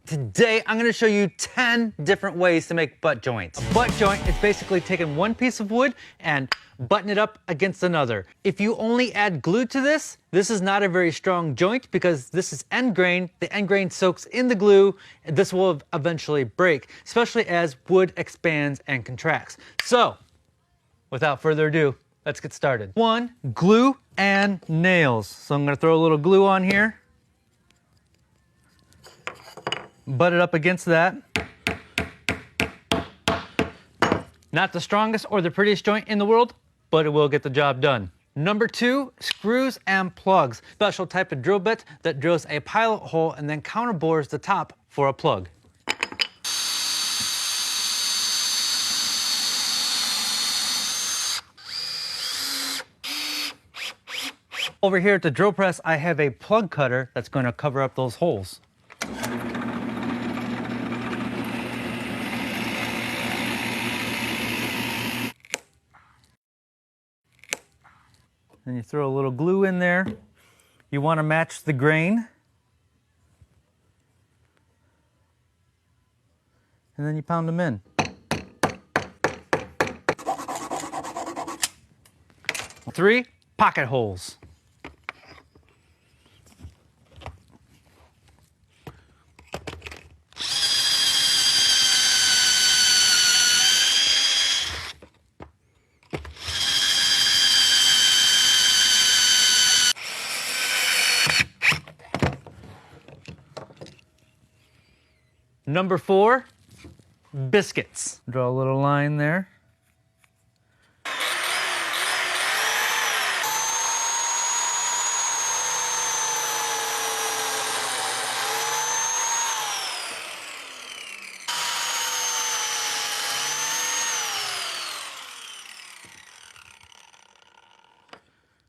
Today, I'm gonna show you 10 different ways to make butt joints. A butt joint is basically taking one piece of wood and button it up against another. If you only add glue to this, this is not a very strong joint because this is end grain. The end grain soaks in the glue, and this will eventually break, especially as wood expands and contracts. So, without further ado, let's get started. 1, glue and nails. So I'm gonna throw a little glue on here. Butt it up against that. Not the strongest or the prettiest joint in the world, but it will get the job done. Number 2, screws and plugs. Special type of drill bit that drills a pilot hole and then counterbores the top for a plug. Over here at the drill press, I have a plug cutter that's going to cover up those holes. Then you throw a little glue in there. You want to match the grain. And then you pound them in. Three, pocket holes. Number 4, biscuits. Draw a little line there.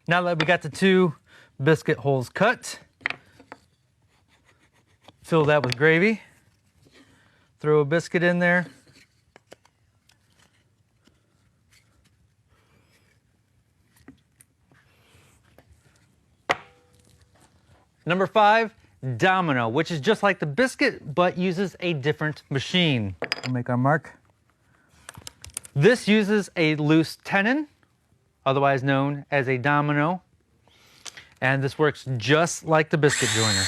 Now that we got the 2 biscuit holes cut, fill that with gravy. Throw a biscuit in there. Number 5, domino, which is just like the biscuit, but uses a different machine. We'll make our mark. This uses a loose tenon, otherwise known as a domino, and this works just like the biscuit joiner.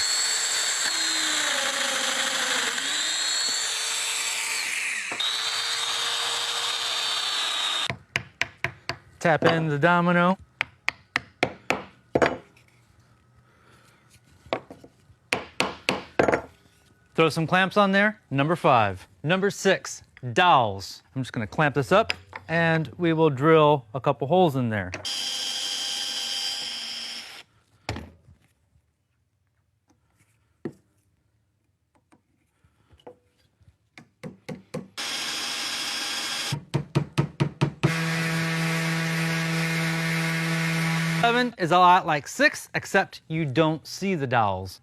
Tap in the domino. Throw some clamps on there. Number 5. Number 6, dowels. I'm just gonna clamp this up and we will drill a couple holes in there. Seven is a lot like 6, except you don't see the dowels.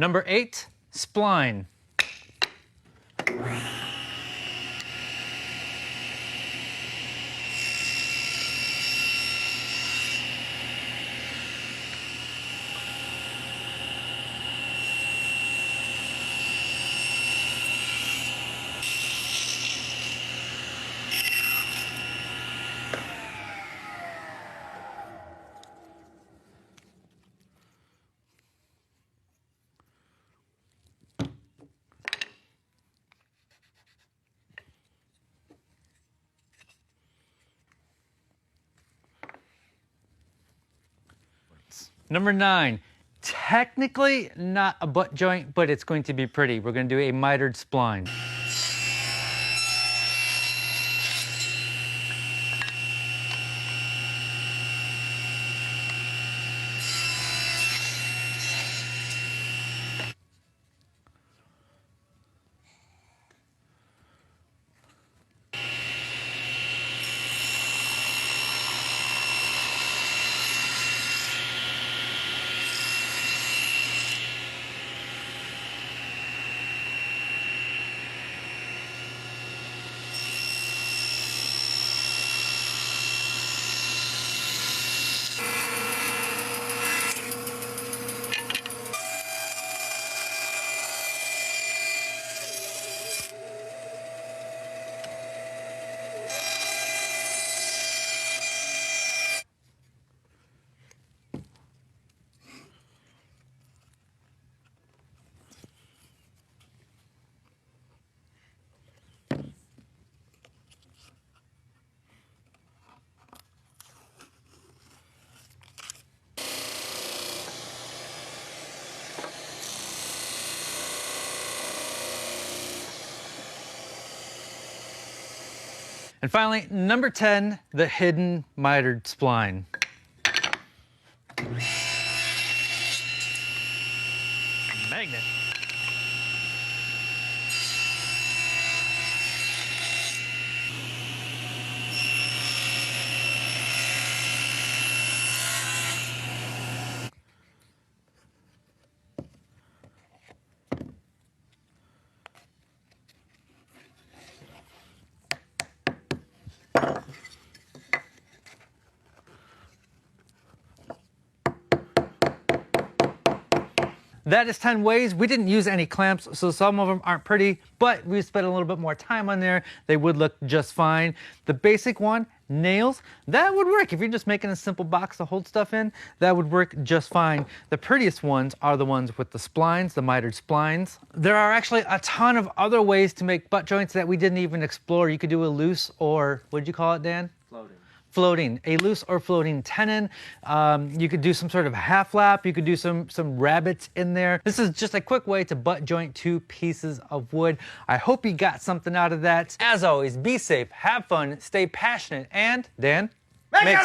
Number 8, spline. Number 9, technically not a butt joint, but it's going to be pretty. We're going to do a mitered spline. And finally, number 10, the hidden mitered spline. Magnet. That is 10 ways. We didn't use any clamps, so some of them aren't pretty, but we spent a little bit more time on there. They would look just fine. The basic one, nails, that would work. If you're just making a simple box to hold stuff in, that would work just fine. The prettiest ones are the ones with the splines, the mitered splines. There are actually a ton of other ways to make butt joints that we didn't even explore. You could do a loose, or what'd you call it, Dan? Floating, a loose or floating tenon. You could do some sort of half lap. You could do some rabbits in there. This is just a quick way to butt joint 2 pieces of wood. I hope you got something out of that. As always, be safe, have fun, stay passionate, and Dan, make